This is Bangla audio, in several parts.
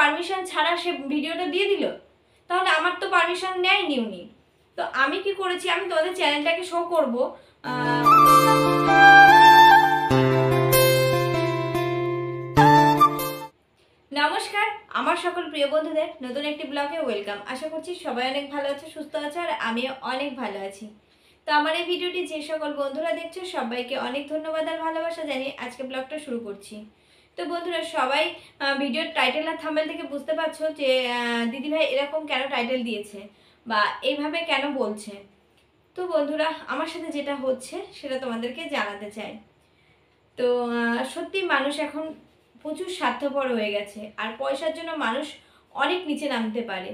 পারমিশন ছাড়া সে ভিডিওটা দিয়ে দিল, তাহলে আমার তো পারমিশন নেয়নি উনি। তো আমি কি করেছি, আমি তোমাদের চ্যানেলটাকে শো করবো। নমস্কার আমার সকল প্রিয় বন্ধুদের নতুন একটি ব্লগে ওয়েলকাম। আশা করছি সবাই অনেক ভালো আছে, সুস্থ আছে, আর আমিও অনেক ভালো আছি। তো আমার এই ভিডিওটি যে সকল বন্ধুরা দেখছো সবাইকে অনেক ধন্যবাদ আর ভালোবাসা জানিয়ে আজকে ব্লগটা শুরু করছি। তো বন্ধুরা, সবাই ভিডিওর টাইটেল আর থাম্বনেল থেকে বুঝতে পারছো যে দিদিভাই এরকম কেন টাইটেল দিয়েছে বা এইভাবে কেন বলছে। তো বন্ধুরা, আমার সাথে যেটা হচ্ছে সেটা তোমাদেরকে জানাতে চাই। তো সত্যি মানুষ এখন প্রচুর স্বার্থপর হয়ে গেছে, আর পয়সার জন্য মানুষ অনেক নিচে নামতে পারে।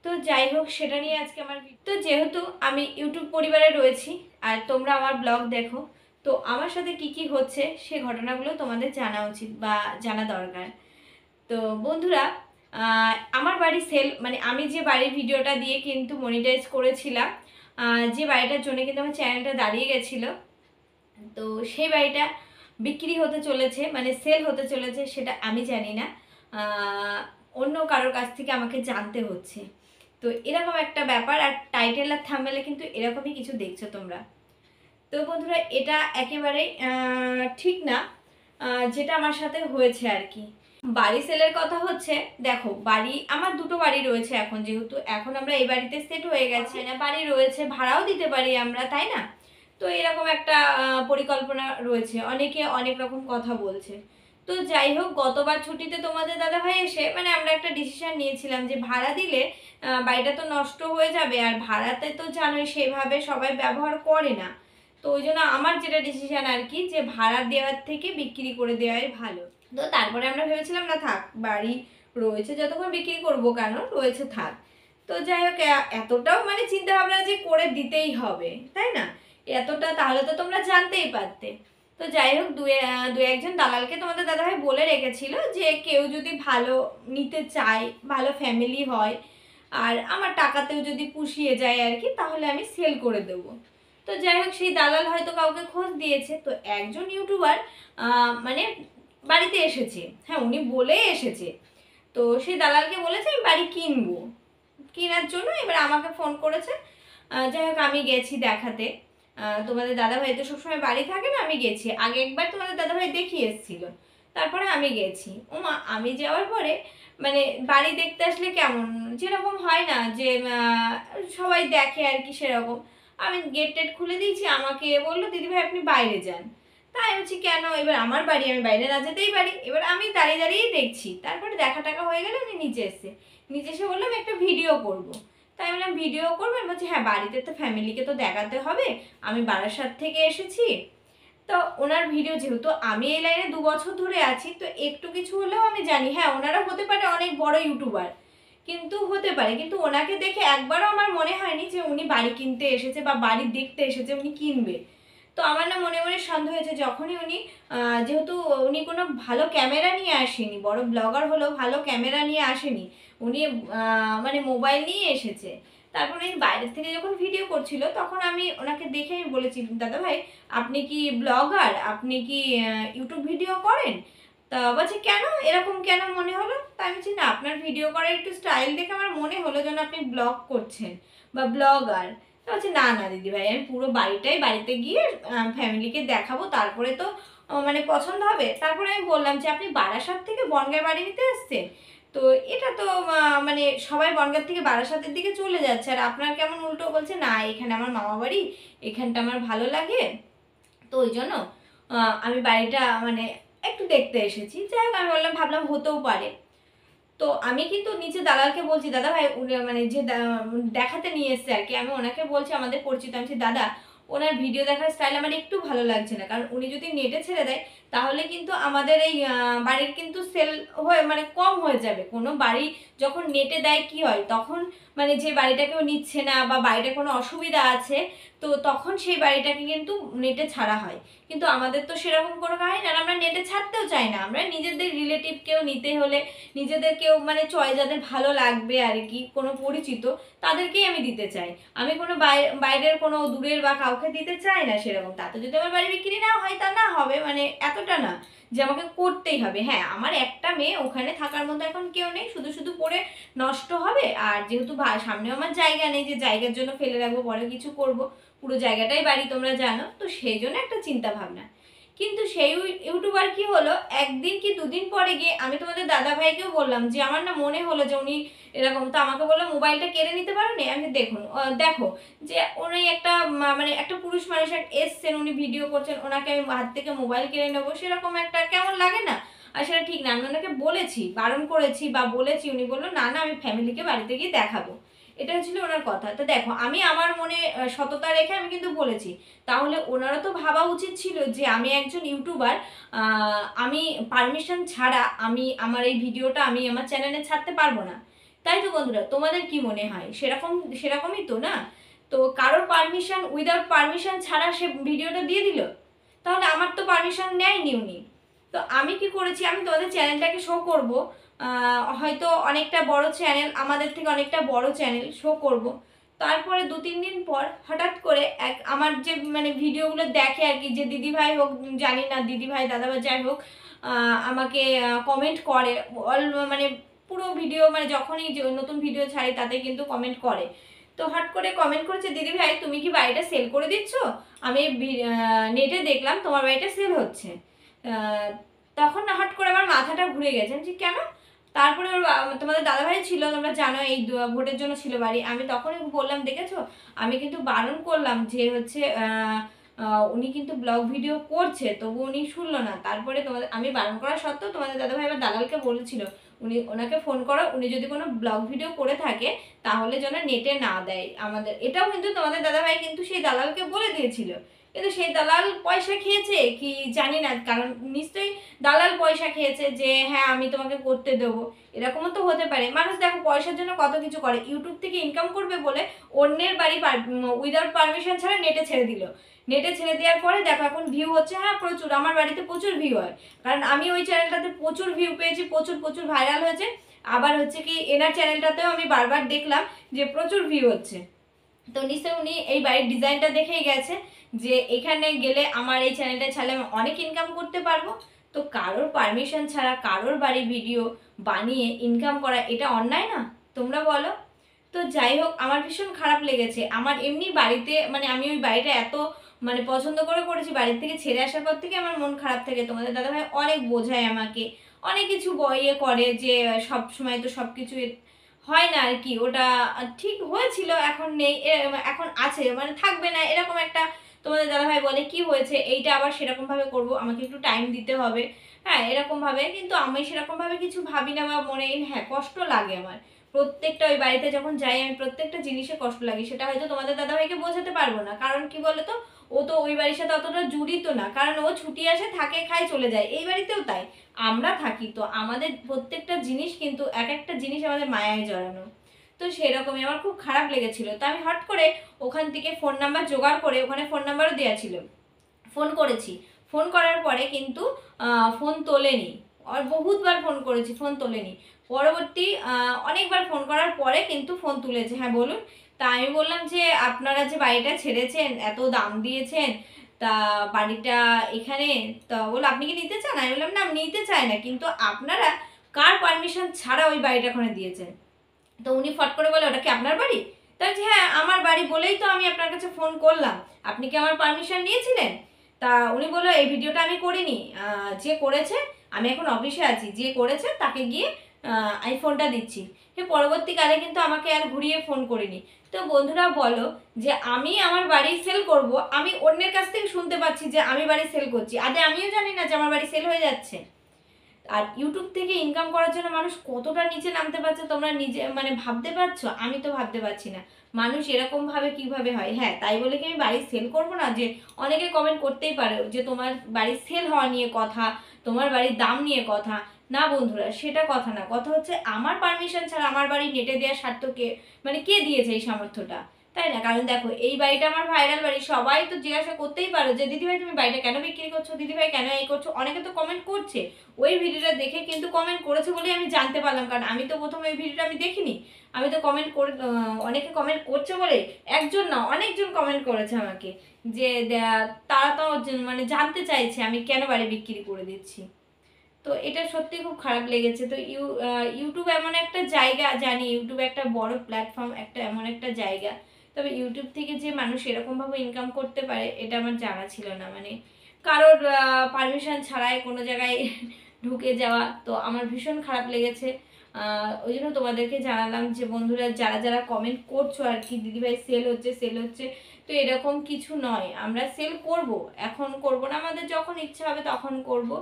তো যাই হোক, সেটা নিয়ে আজকে আমার তো যেহেতু আমি ইউটিউব পরিবারে রয়েছি আর তোমরা আমার ব্লগ দেখো, তো আমার সাথে কি কি হচ্ছে সে ঘটনাগুলো তোমাদের জানা উচিত বা জানা দরকার। তো বন্ধুরা, আমার বাড়ি সেল, মানে আমি যে বাড়ির ভিডিওটা দিয়ে কিন্তু মনিটাইজ করেছিলাম, যে বাড়িটার জন্য কিন্তু আমার চ্যানেলটা দাঁড়িয়ে গেছিলো, তো সেই বাড়িটা বিক্রি হতে চলেছে, মানে সেল হতে চলেছে, সেটা আমি জানি না, অন্য কারোর কাছ থেকে আমাকে জানতে হচ্ছে। তো এরকম একটা ব্যাপার, আর টাইটেল আর থাম্বনেলে কিন্তু এরকমই কিছু দেখছো তোমরা। তো বন্ধুরা, এটা একেবারেই ঠিক না যেটা আমার সাথে হয়েছে আর কি। বাড়ি সেলের কথা হচ্ছে, দেখো বাড়ি আমার দুটো বাড়ি রয়েছে এখন, যেহেতু এখন আমরা এই বাড়িতে সেট হয়ে গেছি না, বাড়ি রয়েছে, ভাড়াও দিতে পারি আমরা, তাই না? তো এরকম একটা পরিকল্পনা রয়েছে, অনেকে অনেক রকম কথা বলছে। তো যাই হোক, গতবার ছুটিতে তোমাদের দাদাভাই এসে মানে আমরা একটা ডিসিশন নিয়েছিলাম যে ভাড়া দিলে বাড়িটা তো নষ্ট হয়ে যাবে, আর ভাড়াতে তো জানোই সেভাবে সবাই ব্যবহার করে না। তো ওই জন্য আমার যেটা ডিসিশন আর কি, যে ভাড়া দেওয়ার থেকে বিক্রি করে দেওয়াই ভালো। তো তারপরে আমরা ভেবেছিলাম না থাক, বাড়ি রয়েছে যতক্ষণ বিক্রি করবো কেন, রয়েছে থাক। তো যাই হোক, এতটাও মানে চিন্তা ভাবনা যে করে দিতেই হবে, তাই না? এতটা তাহলে তো তোমরা জানতেই পারতে। তো যাই হোক, দু একজন দালালকে তোমাদের দাদাভাই বলে রেখেছিল যে কেউ যদি ভালো নিতে চায়, ভালো ফ্যামিলি হয়, আর আমার টাকাতেও যদি পুষিয়ে যায় আর কি, তাহলে আমি সেল করে দেবো। তো যাই হোক, সেই দালাল হয়তো কাউকে খোঁজ দিয়েছে। তো একজন ইউটিউবার মানে বাড়িতে এসেছে, হ্যাঁ উনি বলে এসেছে। তো সেই দালালকে বলেছে আমি বাড়ি কিনবো, কেনার জন্য এবার আমাকে ফোন করেছে। যাই হোক, আমি গেছি দেখাতে। তোমাদের দাদাভাই তো সবসময় বাড়ি থাকে না, আমি গেছি। আগে একবার তোমাদের দাদাভাই দেখিয়ে এসেছিল, তারপরে আমি গেছি। ওমা, আমি যাওয়ার পরে মানে বাড়ি দেখতে আসলে কেমন যেরকম হয় না যে সবাই দেখে আর কি, সেরকম। আমি গেট টেট খুলে দিয়েছি, আমাকে বললো দিদিভাই আপনি বাইরে যান। তাই বলছি কেন, এবার আমার বাড়ি, আমি বাইরে না যেতেই পারি। এবার আমি দাঁড়িয়ে দাঁড়িয়েই দেখছি, তারপরে দেখা টাকা হয়ে গেলে উনি নিচে এসে বললাম একটা ভিডিও করব। তাই বললাম ভিডিও করবেন? বলছি হ্যাঁ, বাড়িতে তো ফ্যামিলিকে তো দেখাতে হবে, আমি বারাসাত থেকে এসেছি। তো ওনার ভিডিও, যেহেতু আমি এই লাইনে 2 বছর ধরে আছি, তো একটু কিছু হলেও আমি জানি। হ্যাঁ, ওনারা হতে পারে অনেক বড় ইউটিউবার, কিন্তু হতে পারে, কিন্তু ওনাকে দেখে একবারও আমার মনে হয়নি যে উনি বাড়ি কিনতে এসেছে বা বাড়ি দেখতে এসেছে, উনি কিনবে। তো আমার না মনে মনে সন্দেহ হয়েছে যখনই উনি, যেহেতু উনি কোনো ভালো ক্যামেরা নিয়ে আসেনি, বড় ব্লগার হলেও ভালো ক্যামেরা নিয়ে আসেনি, উনি মানে মোবাইল নিয়ে এসেছে। তারপর উনি বাইরের থেকে যখন ভিডিও করছিল, তখন আমি ওনাকে দেখে আমি বলেছি দাদা ভাই আপনি কি ব্লগার, আপনি কি ইউটিউব ভিডিও করেন? তা বলছে কেন, এরকম কেন মনে হলো? তা আমি বলছি না, আপনার ভিডিও করার একটু স্টাইল দেখে আমার মনে হলো যেন আপনি ব্লগ করছেন বা ব্লগার। তা বলছে না না দিদিভাই, আমি পুরো বাড়িটাই বাড়িতে গিয়ে ফ্যামিলিকে দেখাবো, তারপরে তো মানে পছন্দ হবে। তারপরে আমি বললাম যে আপনি বারাসাত থেকে বনগাঁ বাড়ি নিতে আসছেন, তো এটা তো মানে সবাই বনগাঁ থেকে বারাসাতের দিকে চলে যাচ্ছে, আর আপনার কেমন উল্টো বলছে না এখানে আমার মামা বাড়ি, এখানটা আমার ভালো লাগে, তো ওই জন্য আমি বাড়িটা মানে একটু দেখতে এসেছি। যাই হোক, আমি বললাম ভাবলাম হতেও পারে। তো আমি কিন্তু নিচে দালালকে বলছি দাদা ভাই, মানে যে দেখাতে নিয়ে এসছে আর কি, আমি ওনাকে বলছি আমাদের পরিচিত, আমি বলছি দাদা ওনার ভিডিও দেখার স্টাইল আমার একটু ভালো লাগছে না, কারণ উনি যদি নেটে ছেড়ে দেয় তাহলে কিন্তু আমাদের এই বাড়ির কিন্তু সেল হয়ে মানে কম হয়ে যাবে। কোনো বাড়ি যখন নেটে দেয় কি হয়, তখন মানে যে বাড়িটা কেউ নিচ্ছে না বা বাড়িটা কোনো অসুবিধা আছে, তো তখন সেই বাড়িটাকে কিন্তু নেটে ছাড়া হয়। কিন্তু আমাদের তো সেরকম কোনো কাহিনী না, আমরা নেটে ছাড়তেও চাই না, আমরা নিজেদের রিলেটিভকেও নিতে হলে নিজেদেরকেও মানে চয় যাদের ভালো লাগবে আর কি, কোনো পরিচিত তাদেরকেই আমি দিতে চাই। আমি কোনো বাইরের কোনো দূরের বা কাউকে দিতে চাই না সেরকম। তাতে যদি আমার বাড়ি বিক্রি না হয় তা না হবে, মানে এতটা না যে আমাকে করতেই হবে। হ্যাঁ, আমার একটা মেয়ে, ওখানে থাকার মতো এখন কেউ নেই, শুধু শুধু পড়ে নষ্ট হবে। আর যেহেতু সামনেও আমার জায়গা নেই যে জায়গার জন্য ফেলে রাখবো, পরে কিছু করব, পুরো জায়গাটাই বাড়ি তোমরা জানো, তো সেই জন্য একটা চিন্তা ভাবনা। কিন্তু সেই ইউটিউবার কি হলো, একদিন কি দুদিন পরে গিয়ে আমি তোমাদের দাদা ভাইকেও বললাম যে আমার না মনে হলো যে উনি এরকম, তো আমাকে বললো মোবাইলটা কেড়ে নিতে পারো নি। আমি দেখুন দেখো যে উনি একটা মানে একটা পুরুষ মানুষ এসছেন, উনি ভিডিও করছেন, ওনাকে আমি হাত থেকে মোবাইল কেড়ে নেবো, সেরকম একটা কেমন লাগে না? আর সেটা ঠিক না। আমি ওনাকে বলেছি, বারণ করেছি বা বলেছি, উনি বললো না না আমি ফ্যামিলিকে বাড়িতে গিয়ে দেখাবো। এটা ছিল ওনার কথা। তো দেখো আমি আমার মনে সততা রেখে আমি কিন্তু বলেছি, তাহলে ওনারও তো ভাবা উচিত ছিল যে আমি একজন ইউটিউবার, আমি পারমিশন ছাড়া আমি আমার এই ভিডিওটা আমি আমার চ্যানেলে ছাড়তে পারবো না। তাই তো বন্ধুরা, তোমাদের কি মনে হয়? সেরকমই তো না? তো কারোর পারমিশন, উইদাউট পারমিশন ছাড়া সে ভিডিওটা দিয়ে দিল, তাহলে আমার তো পারমিশন নেয়নি উনি। তো আমি কি করেছি, আমি তোমাদের চ্যানেলটাকে শো করব, হয়তো অনেকটা বড় চ্যানেল, আমাদের থেকে অনেকটা বড় চ্যানেল শো করব। তারপরে 2-3 দিন পর হঠাৎ করে আমার যে মানে ভিডিওগুলো দেখে আর কি, যে দিদিভাই হোক, জানি না দিদিভাই দাদাভাই যাই হোক, আমাকে কমেন্ট করে মানে পুরো ভিডিও, মানে যখনই নতুন ভিডিও ছাড়ি তাতে কিন্তু কমেন্ট করে। তো হট করে কমেন্ট করেছে, দিদিভাই তুমি কি বাড়িটা সেল করে দিচ্ছ? আমি নেটে দেখলাম তোমার বাড়িটা সেল হচ্ছে। তখন না হট করে আমার মাথাটা ঘুরে গেছে, যে কেন? তারপরে তোমাদের দাদাভাই ছিল, তোমরা জানো, এই ভোটের জন্য ছিল বাড়ি। আমি তখনই বললাম, দেখেছো আমি কিন্তু বারণ করলাম যে হচ্ছে উনি কিন্তু ব্লগ ভিডিও করছে, তবু উনি শুনলো না। তারপরে আমি বারণ করা সত্ত্বেও তোমাদের দাদাভাই আবার দালালকে বলেছিল ওনাকে ফোন করো, উনি যদি কোনো ব্লগ ভিডিও করে থাকে তাহলে যেন নেটে না দেয় আমাদের। এটাও কিন্তু তোমাদের দাদাভাই কিন্তু সেই দালালকে বলে দিয়েছিল, কিন্তু সেই দালাল পয়সা খেয়েছে কি জানি না, কারণ নিশ্চয়ই দালাল পয়সা খেয়েছে যে হ্যাঁ আমি তোমাকে করতে দেবো, এরকমও তো হতে পারে। মানুষ দেখো পয়সার জন্য কত কিছু করে, ইউটিউব থেকে ইনকাম করবে বলে অন্যের বাড়ি উইদাউট পারমিশন ছাড়া নেটে ছেড়ে দিল। নেটে ছেড়ে দেওয়ার পরে দেখো এখন ভিউ হচ্ছে, হ্যাঁ প্রচুর, আমার বাড়িতে প্রচুর ভিউ হয়, কারণ আমি ওই চ্যানেলটাতে প্রচুর ভিউ পেয়েছি, প্রচুর প্রচুর ভাইরাল হয়েছে। আবার হচ্ছে কি এনার চ্যানেলটাতেও আমি বারবার দেখলাম যে প্রচুর ভিউ হচ্ছে। তো নিশ্চয়ই উনি এই বাড়ির ডিজাইনটা দেখেই গেছে যে এখানে গেলে আমার এই চ্যানেলটা ছাড়লে আমি অনেক ইনকাম করতে পারবো। তো কারোর পারমিশন ছাড়া কারোর বাড়ির ভিডিও বানিয়ে ইনকাম করা, এটা অন্যায় না? তোমরা বলো। তো যাই হোক, আমার ভীষণ খারাপ লেগেছে। আমার এমনি বাড়িতে মানে আমি ওই বাড়িটা এত মানে পছন্দ করে করেছি, বাড়ির থেকে ছেড়ে আসার পর থেকে আমার মন খারাপ থাকে। তোমাদের দাদাভাই অনেক বোঝায় আমাকে, অনেক কিছু ইয়ে করে যে সব সময় তো সব কিছু হয় না আর কি। ওটা ঠিক হয়েছিল, এখন নেই, এখন আছে, মানে থাকবে না, এরকম একটা। তোমাদের দাদাভাই বলে কি হয়েছে, এইটা আবার সেরকম ভাবে করবো, আমাকে একটু টাইম দিতে হবে, হ্যাঁ এরকম ভাবে। কিন্তু আমি সেরকম ভাবে কিছু ভাবি না বা মনে, হ্যাঁ কষ্ট লাগে আমার প্রত্যেকটা, ওই বাড়িতে যখন যাই আমি প্রত্যেকটা জিনিসে কষ্ট লাগে। সেটা হয়তো তোমাদের দাদাভাইকে বোঝাতে পারবো না, কারণ কি বলতো, ও তো ওই বাড়ির সাথে অতটা জড়িত না, কারণ ও ছুটি আসে, থাকে, খায়, চলে যায়। এই বাড়িতেও তাই আমরা থাকি, তো আমাদের প্রত্যেকটা জিনিস কিন্তু এক একটা জিনিস আমাদের মায়ায় জড়ানো। তো সেরকমই আমার খুব খারাপ লেগেছিল। তো আমি হট করে ওখান থেকে ফোন নাম্বার জোগাড় করে, ওখানে ফোন নাম্বারও দেওয়া ছিল, ফোন করেছি। ফোন করার পরে কিন্তু ফোন তোলেনি, আর বহুতবার ফোন করেছি, ফোন তোলেনি। পরবর্তী অনেকবার ফোন করার পরে কিন্তু ফোন তুলেছে। হ্যাঁ বলুন। তা আমি বললাম যে আপনারা যে বাড়িটা ছেড়েছেন, এত দাম দিয়েছেন, তা বাড়িটা এখানে, তা বললো আপনি কি নিতে চান? আমি বললাম না আমি নিতে চাই না, কিন্তু আপনারা কার পারমিশন ছাড়া ওই বাড়িটা ওখানে দিয়েছেন? তো উনি ফট করে বলে ওটা কি আপনার বাড়ি? তাই হ্যাঁ আমার বাড়ি বলেই তো আমি আপনার কাছে ফোন করলাম, আপনি কি আমার পারমিশন নিয়েছিলেন? তা উনি বললো এই ভিডিওটা আমি করিনি, যে করেছে, আমি এখন অফিসে আছি, যে করেছে তাকে গিয়ে আমি ফোনটা দিচ্ছি। পরবর্তীকালে কিন্তু আমাকে আর ঘুরিয়ে ফোন করিনি। তো বন্ধুরা বলো, যে আমি আমার বাড়ি সেল করব, আমি অন্যের কাছ থেকে শুনতে পাচ্ছি যে আমি বাড়ি সেল করছি, আদে আমিও জানি না যে আমার বাড়ি সেল হয়ে যাচ্ছে। আর ইউটিউব থেকে ইনকাম করার জন্য মানুষ কতটা নিচে নামতে পারছে তোমরা নিজে মানে ভাবতে পারছো? আমি তো ভাবতে পারছি না মানুষ এরকম ভাবে কিভাবে হয়। হ্যাঁ তাই বলে কি আমি বাড়ি সেল করব না? যে অনেকে কমেন্ট করতেই পারে যে তোমার বাড়ি সেল হওয়া নিয়ে কথা, তোমার বাড়ির দাম নিয়ে কথা। না বন্ধুরা, সেটা কথা না, কথা হচ্ছে আমার পারমিশন ছাড়া আমার বাড়ি নেটে দেওয়ার স্বার্থ কে, মানে কে দিয়েছে এই সামর্থ্যটা? তাই না? কারণ দেখো এই বাড়িটা আমার ভাইরাল বাড়ি, সবাই তো জিজ্ঞাসা করতেই পারো যে দিদিভাই তুমি বাড়িটা কেন বিক্রি করছো, দিদিভাই কেন এই করছো। অনেকে তো কমেন্ট করছে, ওই ভিডিওটা দেখে কিন্তু কমেন্ট করেছে বলেই আমি জানতে পারলাম, কারণ আমি তো প্রথমে ওই ভিডিওটা আমি দেখিনি। আমি তো কমেন্ট করে অনেকে কমেন্ট করছে বলে, একজন না অনেকজন কমেন্ট করেছে আমাকে যে তারা তো মানে জানতে চাইছে আমি কেন বাড়ি বিক্রি করে দিচ্ছি। তো এটা সত্যি খুব খারাপ লেগেছে। তো ইউটিউব এমন একটা জায়গা, জানি ইউটিউব একটা বড় প্ল্যাটফর্ম, একটা এমন একটা জায়গা, তবে ইউটিউব থেকে যে মানুষ এরকমভাবে ইনকাম করতে পারে এটা আমার জানা ছিল না। মানে কারোর পারমিশন ছাড়াই কোনো জায়গায় ঢুকে যাওয়া, তো আমার ভীষণ খারাপ লেগেছে। ওই জন্য তোমাদেরকে জানালাম যে বন্ধুরা যারা যারা কমেন্ট করছো আর কি, দিদিভাই সেল হচ্ছে সেল হচ্ছে, তো এরকম কিছু নয়। আমরা সেল করব, এখন করব না, আমাদের যখন ইচ্ছা হবে তখন করব।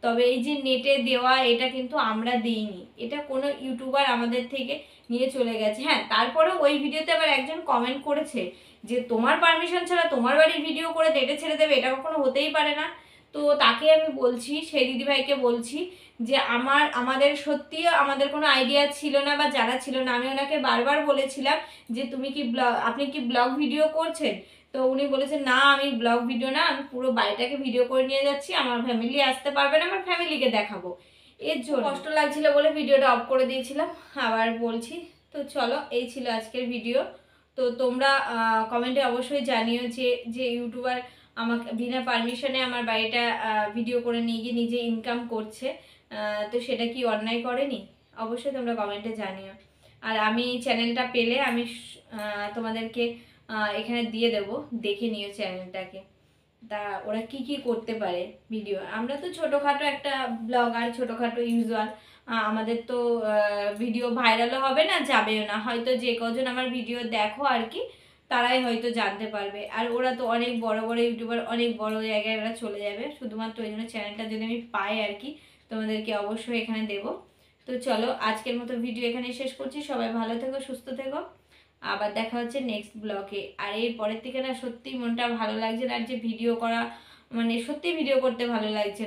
তবে এই যে নেটে দেওয়া এটা কিন্তু আমরা দিইনি, এটা কোনো ইউটিউবার আমাদের থেকে নিয়ে চলে গেছে। হ্যাঁ, তারপরেও ওই ভিডিওতে আবার একজন কমেন্ট করেছে যে তোমার পারমিশন ছাড়া তোমার বাড়ির ভিডিও করে নেটে ছেড়ে দেবে, এটা কখনো হতেই পারে না। তো তাকে আমি বলছি, সেই দিদিভাইকে বলছি যে আমাদের সত্যিই আমাদের কোনো আইডিয়া ছিল না বা জানা ছিল না। আমি ওনাকে বারবার বলেছিলাম যে আপনি কি ব্লগ ভিডিও করছেন, তো উনি বলেছেন না আমি ব্লগ ভিডিও না, আমি পুরো বাড়িটাকে ভিডিও করে নিয়ে যাচ্ছি, আমার ফ্যামিলি আসতে পারবে না, আমার ফ্যামিলিকে দেখাবো। এর জন্য কষ্ট লাগছিল বলে ভিডিওটা অফ করে দিয়েছিলাম, আবার বলছি। তো চলো, এই ছিল আজকের ভিডিও। তো তোমরা কমেন্টে অবশ্যই জানিও যে যে ইউটিউবার আমাকে বিনা পারমিশনে আমার বাড়িটা ভিডিও করে নিয়ে গিয়ে নিজে ইনকাম করছে, তো সেটা কি অন্যায় করেনি? অবশ্যই তোমরা কমেন্টে জানিও। আর আমি চ্যানেলটা পেলে আমি তোমাদেরকে এখানে দিয়ে দেব, দেখে নিও চ্যানেলটাকে। তা ওরা কি কি করতে পারে ভিডিও, আমরা তো ছোটোখাটো একটা ব্লগার, ছোটোখাটো ইউজার, আমাদের তো ভিডিও ভাইরালও হবে না, যাবেও না। হয়তো যে কজন আমার ভিডিও দেখো আর কি, তারাই হয়তো জানতে পারবে। আর ওরা তো অনেক বড় বড় ইউটিউবার, অনেক বড় জায়গায় ওরা চলে যাবে। শুধুমাত্র ওই জন্য চ্যানেলটা যদি আমি পাই আর কি, তোমাদেরকে অবশ্যই এখানে দেব। তো চলো, আজকের মতো ভিডিও এখানে শেষ করছি। সবাই ভালো থেকো, সুস্থ থেকো, আবার দেখা হচ্ছে নেক্সট ব্লগে। আর এর পরের থেকে না সত্যি মনটা ভালো লাগছে না, আর যে ভিডিও করা মানে সত্যি ভিডিও করতে ভালো লাগছে।